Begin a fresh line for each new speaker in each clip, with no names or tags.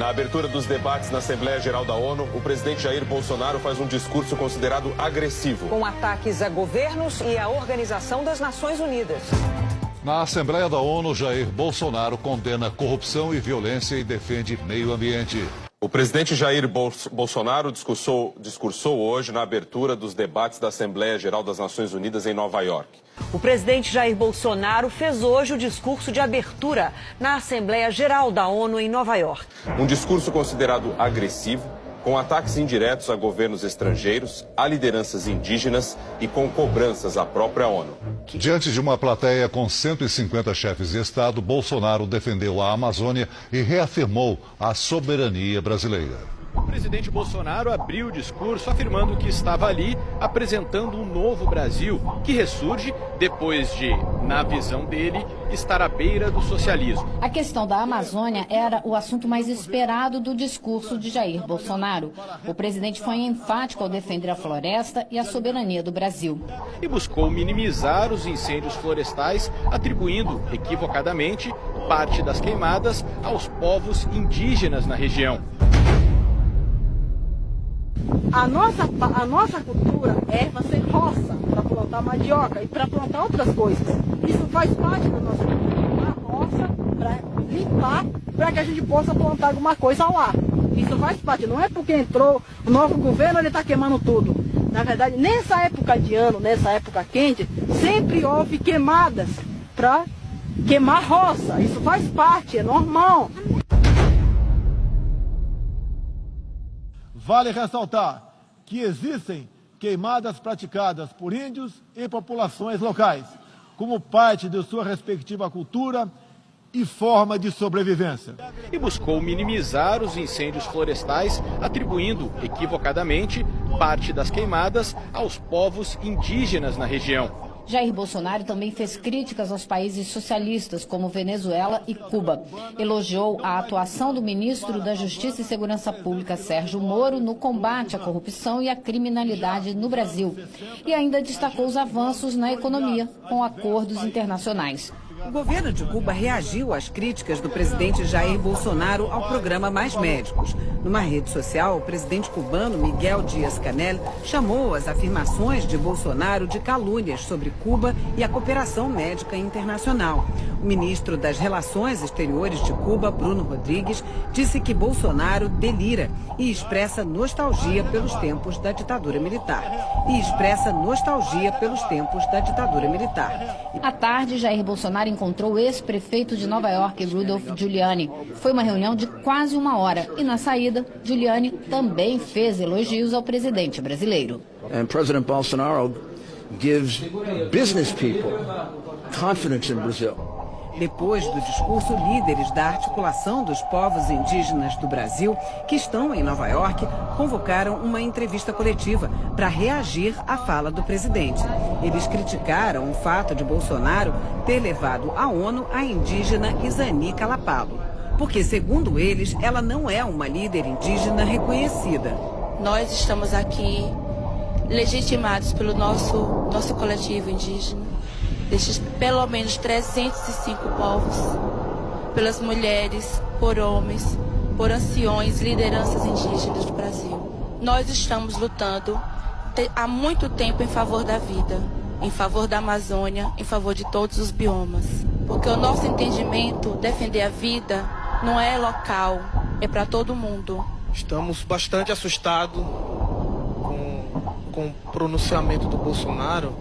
Na abertura dos debates na Assembleia Geral da ONU, o presidente Jair Bolsonaro faz um discurso considerado agressivo.
Com ataques a governos e à Organização das Nações Unidas.
Na Assembleia da ONU, Jair Bolsonaro condena corrupção e violência e defende meio ambiente.
O presidente Jair Bolsonaro discursou hoje na abertura dos debates da Assembleia Geral das Nações Unidas em Nova York.
O presidente Jair Bolsonaro fez hoje o discurso de abertura na Assembleia Geral da ONU em Nova York.
Um discurso considerado agressivo, com ataques indiretos a governos estrangeiros, a lideranças indígenas e com cobranças à própria ONU.
Diante de uma plateia com 150 chefes de Estado, Bolsonaro defendeu a Amazônia e reafirmou a soberania brasileira.
O presidente Bolsonaro abriu o discurso afirmando que estava ali apresentando um novo Brasil que ressurge depois de, na visão dele, estar à beira do socialismo.
A questão da Amazônia era o assunto mais esperado do discurso de Jair Bolsonaro. O presidente foi enfático ao defender a floresta e a soberania do Brasil.
E buscou minimizar os incêndios florestais, atribuindo, equivocadamente, parte das queimadas aos povos indígenas na região.
A nossa cultura é fazer roça para plantar mandioca e para plantar outras coisas. Isso faz parte da nossa cultura. A roça para limpar, para que a gente possa plantar alguma coisa lá. Isso faz parte. Não é porque entrou o novo governo, ele está queimando tudo. Na verdade, nessa época de ano, nessa época quente, sempre houve queimadas para queimar roça. Isso faz parte, é normal.
Vale ressaltar que existem queimadas praticadas por índios e populações locais, como parte de sua respectiva cultura e forma de sobrevivência.
E buscou minimizar os incêndios florestais, atribuindo, equivocadamente, parte das queimadas aos povos indígenas na região.
Jair Bolsonaro também fez críticas aos países socialistas, como Venezuela e Cuba. Elogiou a atuação do ministro da Justiça e Segurança Pública, Sérgio Moro, no combate à corrupção e à criminalidade no Brasil. E ainda destacou os avanços na economia, com acordos internacionais.
O governo de Cuba reagiu às críticas do presidente Jair Bolsonaro ao programa Mais Médicos. Numa rede social, o presidente cubano Miguel Díaz-Canel chamou as afirmações de Bolsonaro de calúnias sobre Cuba e a cooperação médica internacional. O ministro das Relações Exteriores de Cuba, Bruno Rodrigues, disse que Bolsonaro delira e expressa nostalgia pelos tempos da ditadura militar.
À tarde, Jair Bolsonaro encontrou o ex-prefeito de Nova York, Rudolph Giuliani. Foi uma reunião de quase uma hora e, na saída, Giuliani também fez elogios ao presidente brasileiro.
And President Bolsonaro gives business people confidence in Brazil.
Depois do discurso, líderes da Articulação dos Povos Indígenas do Brasil, que estão em Nova York, convocaram uma entrevista coletiva para reagir à fala do presidente. Eles criticaram o fato de Bolsonaro ter levado à ONU a indígena Izani Calapalo, porque, segundo eles, ela não é uma líder indígena reconhecida.
Nós estamos aqui legitimados pelo nosso coletivo indígena, destes pelo menos 305 povos, pelas mulheres, por homens, por anciões, lideranças indígenas do Brasil. Nós estamos lutando há muito tempo em favor da vida, em favor da Amazônia, em favor de todos os biomas. Porque o nosso entendimento, defender a vida, não é local, é para todo mundo.
Estamos bastante assustados com o pronunciamento do Bolsonaro.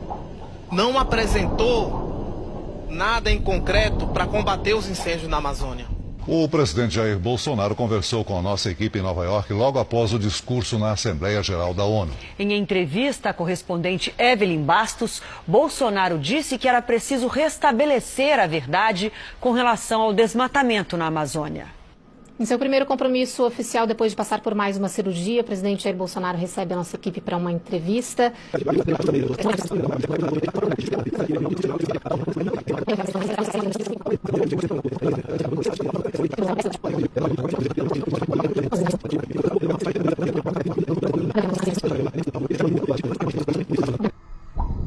Não apresentou nada em concreto para combater os incêndios na Amazônia.
O presidente Jair Bolsonaro conversou com a nossa equipe em Nova York logo após o discurso na Assembleia Geral da ONU.
Em entrevista à correspondente Evelyn Bastos, Bolsonaro disse que era preciso restabelecer a verdade com relação ao desmatamento na Amazônia.
Em seu primeiro compromisso oficial, depois de passar por mais uma cirurgia, o presidente Jair Bolsonaro recebe a nossa equipe para uma entrevista.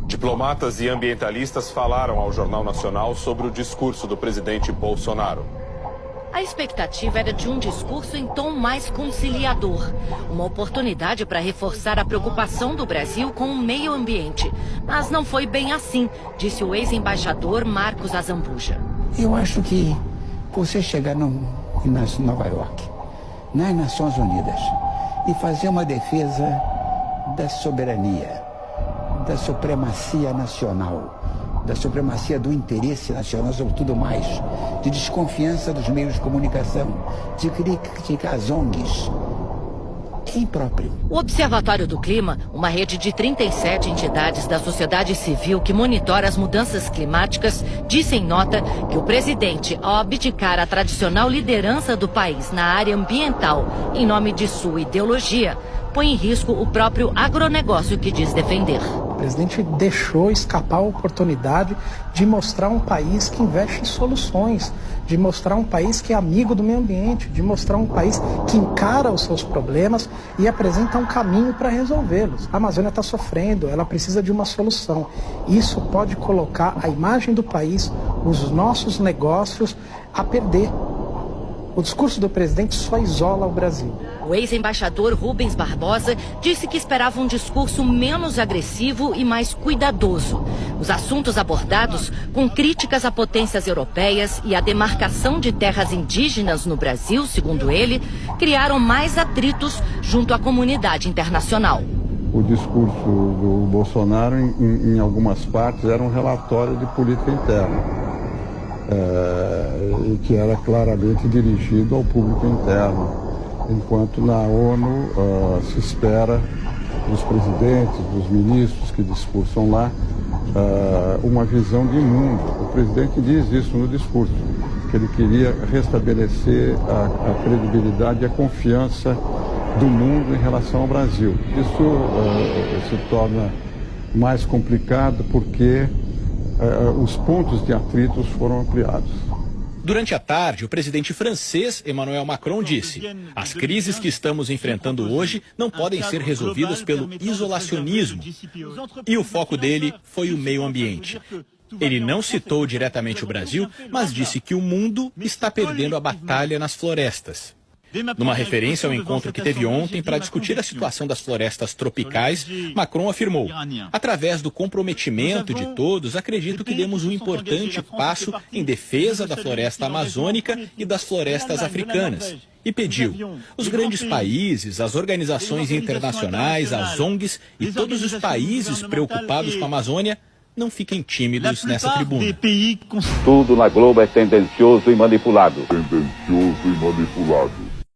Diplomatas e ambientalistas falaram ao Jornal Nacional sobre o discurso do presidente Bolsonaro.
A expectativa era de um discurso em tom mais conciliador. Uma oportunidade para reforçar a preocupação do Brasil com o meio ambiente. Mas não foi bem assim, disse o ex-embaixador Marcos Azambuja.
Eu acho que você chegar em Nova York, nas Nações Unidas, e fazer uma defesa da soberania, da supremacia nacional, da supremacia do interesse nacional, sobretudo mais, de desconfiança dos meios de comunicação, de criticar as ONGs, é impróprio.
O Observatório do Clima, uma rede de 37 entidades da sociedade civil que monitora as mudanças climáticas, disse em nota que o presidente, ao abdicar a tradicional liderança do país na área ambiental, em nome de sua ideologia, põe em risco o próprio agronegócio que diz defender.
O presidente deixou escapar a oportunidade de mostrar um país que investe em soluções, de mostrar um país que é amigo do meio ambiente, de mostrar um país que encara os seus problemas e apresenta um caminho para resolvê-los. A Amazônia está sofrendo, ela precisa de uma solução. Isso pode colocar a imagem do país, os nossos negócios, a perder. O discurso do presidente só isola o Brasil.
O ex-embaixador Rubens Barbosa disse que esperava um discurso menos agressivo e mais cuidadoso. Os assuntos abordados, com críticas a potências europeias e a demarcação de terras indígenas no Brasil, segundo ele, criaram mais atritos junto à comunidade internacional.
O discurso do Bolsonaro, em algumas partes, era um relatório de política interna. E que era claramente dirigido ao público interno, enquanto na ONU se espera dos presidentes, dos ministros que discursam lá, uma visão de mundo. O presidente diz isso no discurso, que ele queria restabelecer a credibilidade e a confiança do mundo em relação ao Brasil. Isso se torna mais complicado porque os pontos de atritos foram ampliados.
Durante a tarde, o presidente francês Emmanuel Macron disse: as crises que estamos enfrentando hoje não podem ser resolvidas pelo isolacionismo. E o foco dele foi o meio ambiente. Ele não citou diretamente o Brasil, mas disse que o mundo está perdendo a batalha nas florestas. Numa referência ao encontro que teve ontem para discutir a situação das florestas tropicais, Macron afirmou: através do comprometimento de todos, acredito que demos um importante passo em defesa da floresta amazônica e das florestas africanas. E pediu: os grandes países, as organizações internacionais, as ONGs e todos os países preocupados com a Amazônia não fiquem tímidos nessa tribuna.
Tudo na Globo é tendencioso e manipulado.
Tendencioso e manipulado.